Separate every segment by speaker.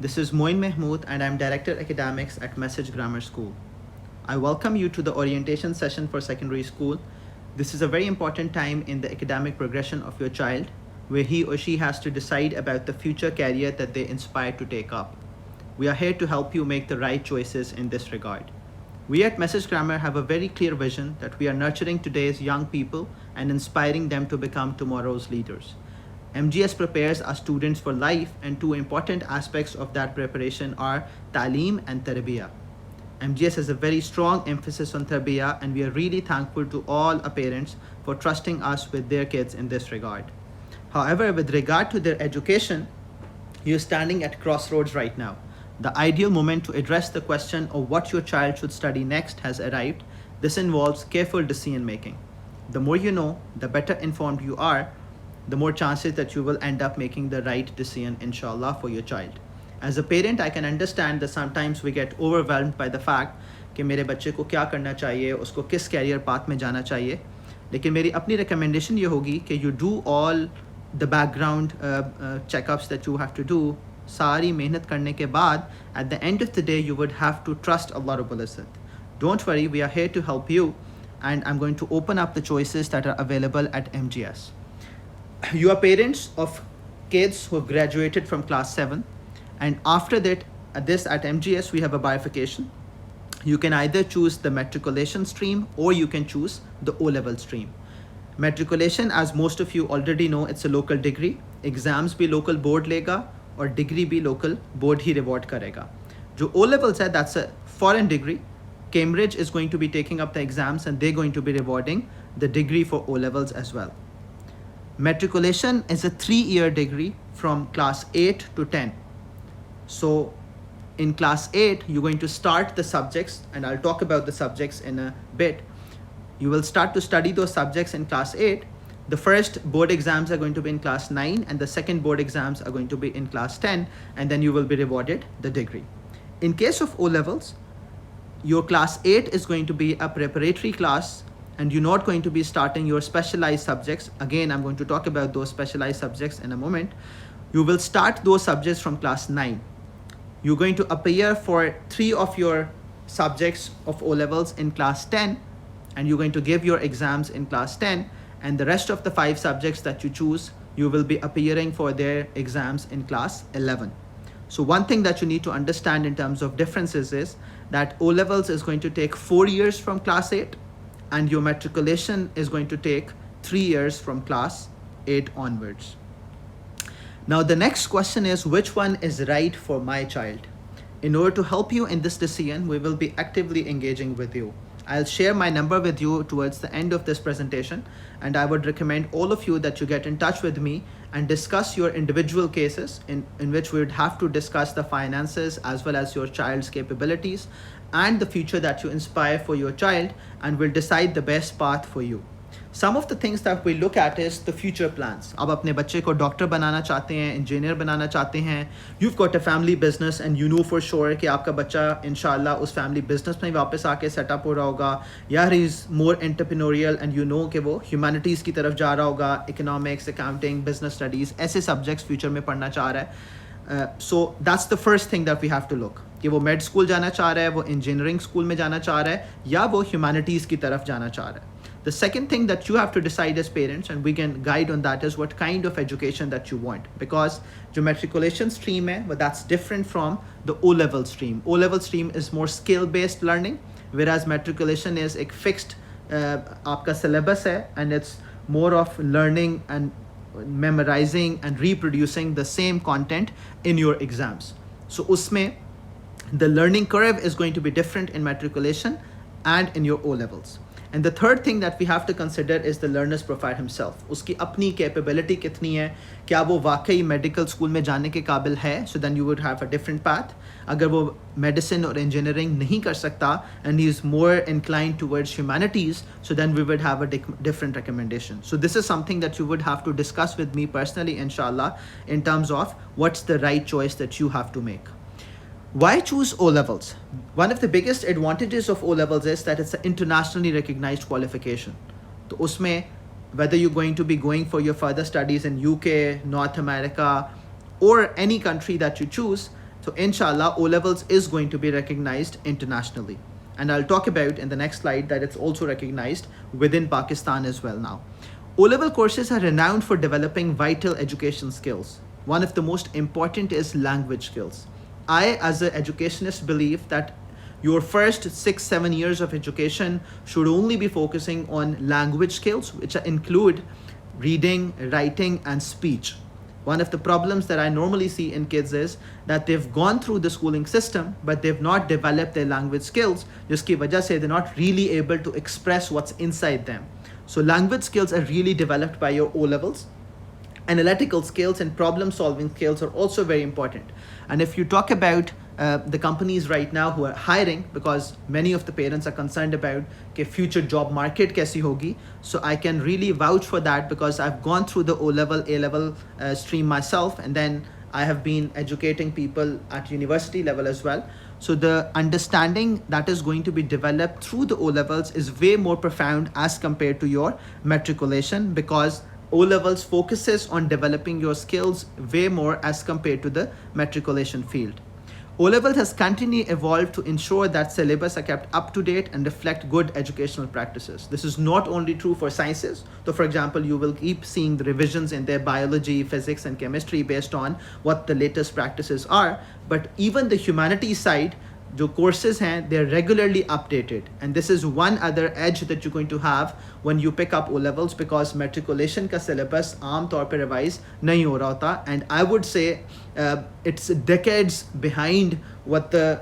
Speaker 1: This is Moin Mahmood and I'm Director Academics at Message Grammar School. I welcome you to the orientation session for secondary school. This is a very important time in the academic progression of your child where he or she has to decide about the future career that they inspire to take up. We are here to help you make the right choices in this regard. We at Message Grammar have a very clear vision that we are nurturing today's young people and inspiring them to become tomorrow's leaders. MGS prepares our students for life, and two important aspects of that preparation are Taaleem and Tarbiyah. MGS has a very strong emphasis on Tarbiyah, and we are really thankful to all our parents for trusting us with their kids in this regard. However, with regard to their education, you're standing at crossroads right now. The ideal moment to address the question of what your child should study next has arrived. This involves careful decision making. The more you know, the better informed you are, the more chances that you will end up making the right decision, inshallah, for your child. As a parent, I can understand that sometimes we get overwhelmed by the fact कि मेरे बच्चे को क्या करना चाहिए, उसको किस career path में जाना चाहिए. लेकिन मेरी अपनी recommendation ये होगी कि you do all the background checkups that you have to do. सारी मेहनत करने के बाद, at the end of the day, you would have to trust Allah Rabbul Izzat. Don't worry, we are here to help you, and I'm going to open up the choices that are available at MGS. You are parents of kids who have graduated from class 7, and after that at MGS we have a bifurcation. You can either choose the matriculation stream or you can choose the O-level stream. Matriculation, as most of you already know, it's a local degree. Exams भी local board लेगा और degree भी local board ही reward करेगा. जो O-levels है, that's a foreign degree. Cambridge is going to be taking up the exams and they're going to be rewarding the degree for O-levels as well. Matriculation is a 3-year degree from class 8 to 10. So in class 8, you're going to start the subjects, and I'll talk about the subjects in a bit. You will start to study those subjects in class 8. The first board exams are going to be in class 9 and the second board exams are going to be in class 10, and then you will be rewarded the degree. In case of O-levels, your class 8 is going to be a preparatory class, and you're not going to be starting your specialized subjects. Again, I'm going to talk about those specialized subjects in a moment. You will start those subjects from class 9. You're going to appear for 3 of your subjects of O-levels in class 10, and you're going to give your exams in class 10, and the rest of the 5 subjects that you choose, you will be appearing for their exams in class 11. So one thing that you need to understand in terms of differences is that O-levels is going to take 4 years from class 8, and your matriculation is going to take 3 years from class 8 onwards. Now the next question is, which one is right for my child? In order to help you in this decision, we will be actively engaging with you. I'll share my number with you towards the end of this presentation, and I would recommend all of you that you get in touch with me and discuss your individual cases in which we would have to discuss the finances as well as your child's capabilities and the future that you inspire for your child, and we'll decide the best path for you. Some of the things that we look at is the future plans. आप अपने बच्चे को doctor बनाना चाहते हैं, engineer बनाना चाहते हैं. You've got a family business and you know for sure कि आपका बच्चा इंशाल्लाह उस family business में वापस आके सेटअप हो रहा होगा. या he is more entrepreneurial and you know कि वो humanities की तरफ जा रहा होगा, economics, accounting, business studies, ऐसे subjects future में पढ़ना चाह रहा है. So that's the first thing that we have to look. कि वो med school जाना चाह रहा है, वो engineering school में जाना चाह रहा है, या वो humanities की तरफ जाना चाह रहा है. The second thing that you have to decide as parents, and we can guide on that, is what kind of education that you want. Because the matriculation stream hai, but that's different from the O-level stream. O-level stream is more skill-based learning, whereas matriculation is a fixed aapka syllabus hai, and it's more of learning and memorizing and reproducing the same content in your exams. So usme, the learning curve is going to be different in matriculation and in your O-levels. And the third thing that we have to consider is the learner's profile himself. उसकी अपनी capability कितनी है, क्या वो वाकई medical school में जाने के काबिल है, so then you would have a different path. अगर वो medicine और engineering नहीं कर सकता and he is more inclined towards humanities, so then we would have a different recommendation. So this is something that you would have to discuss with me personally, inshallah, in terms of what's the right choice that you have to make. Why choose O-levels? One of the biggest advantages of O-levels is that it's an internationally recognized qualification. So usme, whether you're going to be going for your further studies in UK, North America, or any country that you choose, So inshallah, O-levels is going to be recognized internationally. And I'll talk about in the next slide that it's also recognized within Pakistan as well now. O-level courses are renowned for developing vital education skills. One of the most important is language skills. I, as an educationist, believe that your first 6-7 years of education should only be focusing on language skills, which include reading, writing, and speech. One of the problems that I normally see in kids is that they've gone through the schooling system, but they've not developed their language skills, jiski wajah se they're not really able to express what's inside them. So language skills are really developed by your O-levels. Analytical skills and problem solving skills are also very important. And if you talk about the companies right now who are hiring, because many of the parents are concerned about the future job market kaisi hogi, so I can really vouch for that because I've gone through the O-level, A-level stream myself, and then I have been educating people at university level as well. So the understanding that is going to be developed through the O-levels is way more profound as compared to your matriculation, because O-levels focuses on developing your skills way more as compared to the matriculation field. O-levels has continually evolved to ensure that syllabus are kept up to date and reflect good educational practices. This is not only true for sciences. So for example, you will keep seeing the revisions in their biology, physics, and chemistry based on what the latest practices are. But even the humanities side, जो courses हैं, they're regularly updated, and this is one other edge that you're going to have when you pick up O-levels, because matriculation का syllabus आम तौर पे revise नहीं हो रहा होता, and I would say it's decades behind what the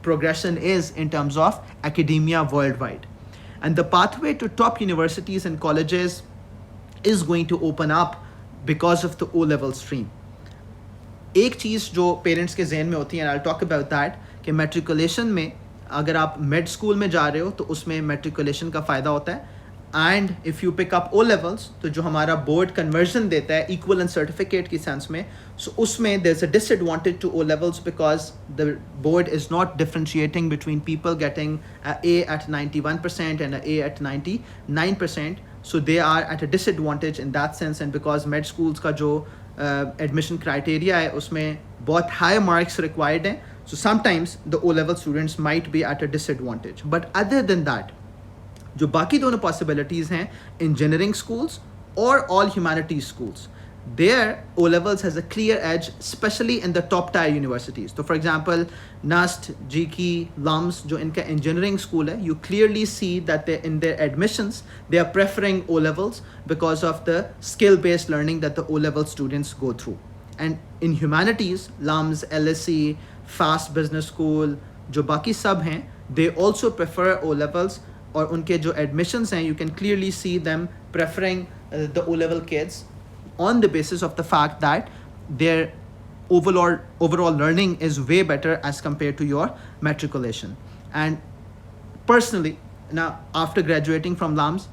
Speaker 1: progression is in terms of academia worldwide. And the pathway to top universities and colleges is going to open up because of the O-level stream. एक चीज़ जो parents के जहन में होती है, I'll talk about that, कि matriculation में अगर आप मिड स्कूल में जा रहे हो तो उसमें मैट्रिकुलेशन का फ़ायदा होता है, and if you pick up O levels तो जो हमारा बोर्ड कन्वर्जन देता है इक्वलेंट सर्टिफिकेट की सेंस में, सो उसमें there is a disadvantage to O levels because the board is not differentiating between people getting A at 91% and a at 99%, so they are at a disadvantage in that sense. And because med schools का जो admission criteria है उसमें बहुत high marks required हैं, so sometimes the O-level students might be at a disadvantage. But other than that, जो बाकी दोनों possibilities हैं, engineering schools or all humanities schools, their O-levels has a clear edge, especially in the top tier universities. So for example, NUST, GK, LUMS, जो इनका engineering school है, you clearly see that they, in their admissions, they are preferring O-levels because of the skill-based learning that the O-level students go through. And in humanities, LUMS, LSE, Fast Business School, जो बाकी सब हैं, they also prefer O-levels, और उनके जो admissions हैं, you can clearly see them preferring the O-level kids on the basis of the fact that their overall learning is way better as compared to your matriculation. And personally, now after graduating from LUMS,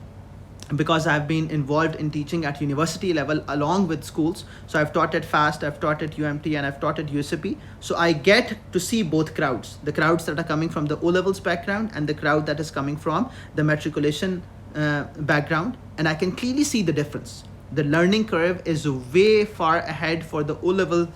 Speaker 1: because I've been involved in teaching at university level along with schools, so I've taught at FAST, I've taught at UMT, and I've taught at USP, so I get to see both crowds, the crowds that are coming from the O-levels background and the crowd that is coming from the matriculation background, and I can clearly see the difference. The learning curve is way far ahead for the O-level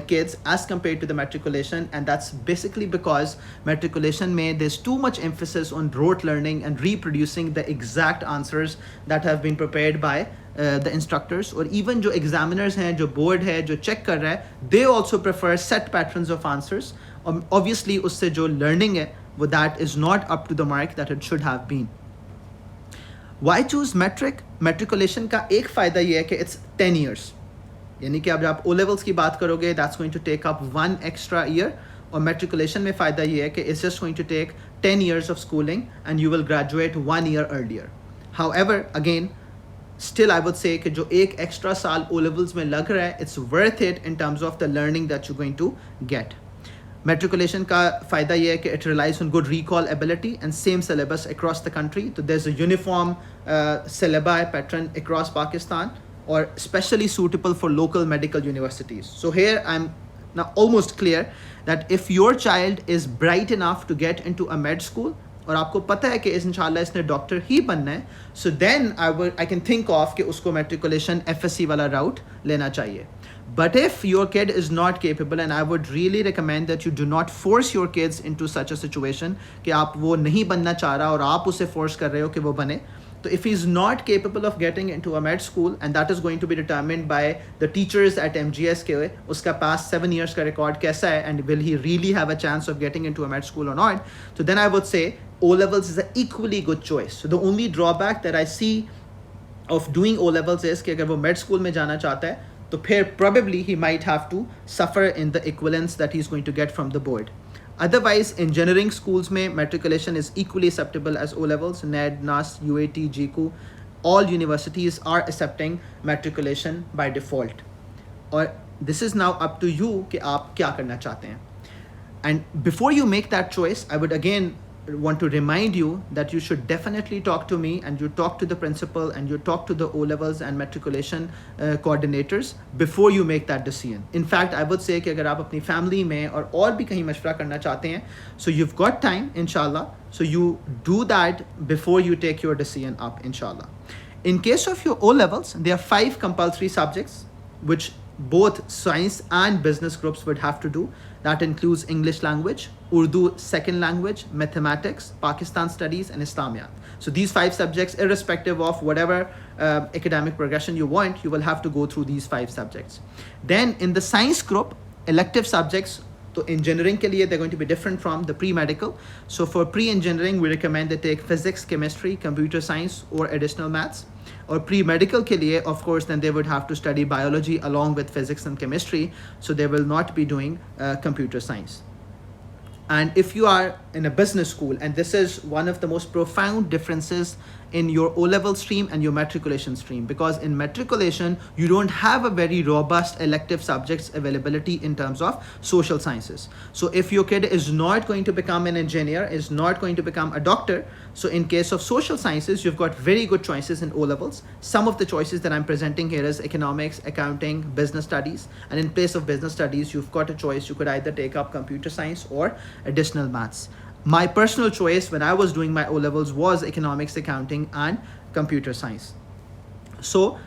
Speaker 1: kids as compared to the matriculation, and that's basically because matriculation में there's too much emphasis on rote learning and reproducing the exact answers that have been prepared by the instructors, or even जो examiners हैं, जो board है, जो check कर रहा है, they also prefer set patterns of answers. Obviously उससे जो learning है वो that is not up to the mark that it should have been. Why choose metric? Matriculation का एक फ़ायदा ये है कि it's 10 years, यानी कि अब आप O levels की बात करोगे that's going to take up 1 extra year, और matriculation में फ़ायदा ये है कि it's just going to take 10 years of schooling and you will graduate 1 year earlier. However, again, still I would say कि जो एक extra साल O levels में लग रहा है, it's worth it in terms of the learning that you're going to get. Matriculation का फ़ायदा ये है कि it relies on good recall ability and same syllabus across the country. So there's a uniform syllabi pattern across Pakistan, or especially suitable for local medical universities. So here I'm now almost clear that if your child is bright enough to get into a med school, और आपको पता है कि इंशाल्लाह इसने doctor ही बनना है, so then I can think of कि उसको matriculation FSC वाला route लेना चाहिए. But if your kid is not capable, and I would really recommend that you do not force your kids into such a situation कि आप वो नहीं बनना चाह रहा और आप उसे force कर रहे हो कि वो बने. So if he's not capable of getting into a med school, and that is going to be determined by the teachers at MGS के उसका past 7 years का record कैसा है, and will he really have a chance of getting into a med school or not, so then I would say O levels is an equally good choice. So the only drawback that I see of doing O levels is कि अगर वो med school में जाना चाहता है तो फिर probably he might have to suffer in the equivalence that he's going to get from the board. Otherwise, engineering schools में matriculation is equally acceptable as O levels. NED, NAS, UAT, GCU, all universities are accepting matriculation by default. और this is now up to you कि आप क्या करना चाहते हैं. And before you make that choice, I would again want to remind you that you should definitely talk to me, and you talk to the principal, and you talk to the O levels and matriculation coordinators before you make that decision. In fact, I would say कि अगर आप अपनी family में और भी कहीं मशवरा करना चाहते हैं, so you've got time inshallah, so you do that before you take your decision up inshallah. In case of your O levels, there are 5 compulsory subjects which both science and business groups would have to do. That includes English language, Urdu second language, mathematics, Pakistan studies, and Islamiyat. So these 5 subjects, irrespective of whatever academic progression you want, you will have to go through these 5 subjects. Then in the science group, elective subjects, so engineering ke liye, they're going to be different from the pre-medical. So for pre-engineering, we recommend they take physics, chemistry, computer science, or additional maths. Or pre-medical ke liye, of course, then they would have to study biology along with physics and chemistry. So they will not be doing computer science. And if you are in a business school, and this is one of the most profound differences in your O-level stream and your matriculation stream, because in matriculation, you don't have a very robust elective subjects availability in terms of social sciences. So if your kid is not going to become an engineer, is not going to become a doctor, so in case of social sciences, you've got very good choices in O-levels. Some of the choices that I'm presenting here is economics, accounting, business studies. And in place of business studies, you've got a choice. You could either take up computer science or additional maths. My personal choice when I was doing my O-levels was economics, accounting, and computer science. So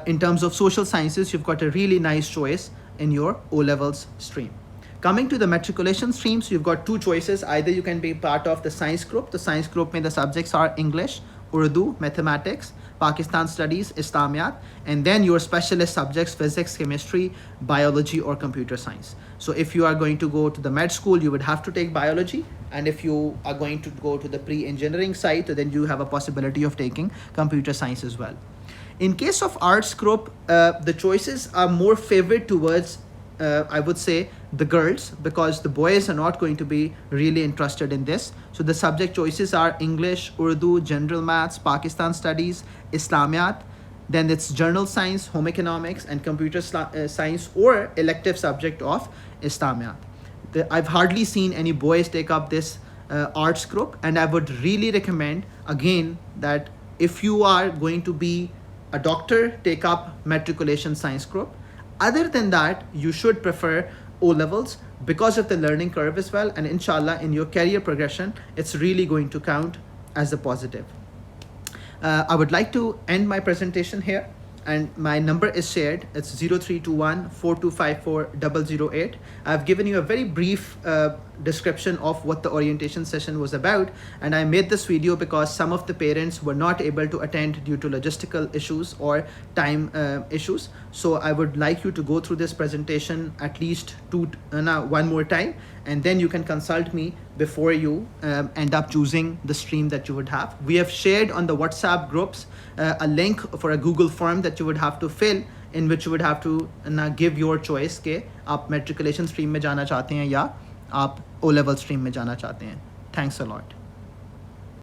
Speaker 1: in terms of social sciences, you've got a really nice choice in your O-levels stream. Coming to the matriculation streams, you've got 2 choices. Either you can be part of the science group. The science group mein the subjects are English, Urdu, mathematics, Pakistan studies, Islamiyat, and then your specialist subjects, physics, chemistry, biology, or computer science. So if you are going to go to the med school, you would have to take biology. And if you are going to go to the pre-engineering side, then you have a possibility of taking computer science as well. In case of arts group, the choices are more favored towards I would say the girls, because the boys are not going to be really interested in this. So the subject choices are English, Urdu, general maths, Pakistan studies, Islamiyat, then it's journal science, home economics, and computer science or elective subject of Islamiyat. I've hardly seen any boys take up this arts group, and I would really recommend again that if you are going to be a doctor, take up matriculation science group. Other than that, you should prefer O-levels because of the learning curve as well, and inshallah in your career progression, it's really going to count as a positive. I would like to end my presentation here, and my number is shared. It's 0321 4254 008. I've given you a very brief description of what the orientation session was about, and I made this video because some of the parents were not able to attend due to logistical issues or time issues. So I would like you to go through this presentation at least one more time, and then you can consult me before you end up choosing the stream that you would have. We have shared on the WhatsApp groups a link for a Google form that you would have to fill, in which you would have to give your choice के आप matriculation stream में जाना चाहते हैं या आप O-level stream में जाना चाहते हैं. Thanks a lot.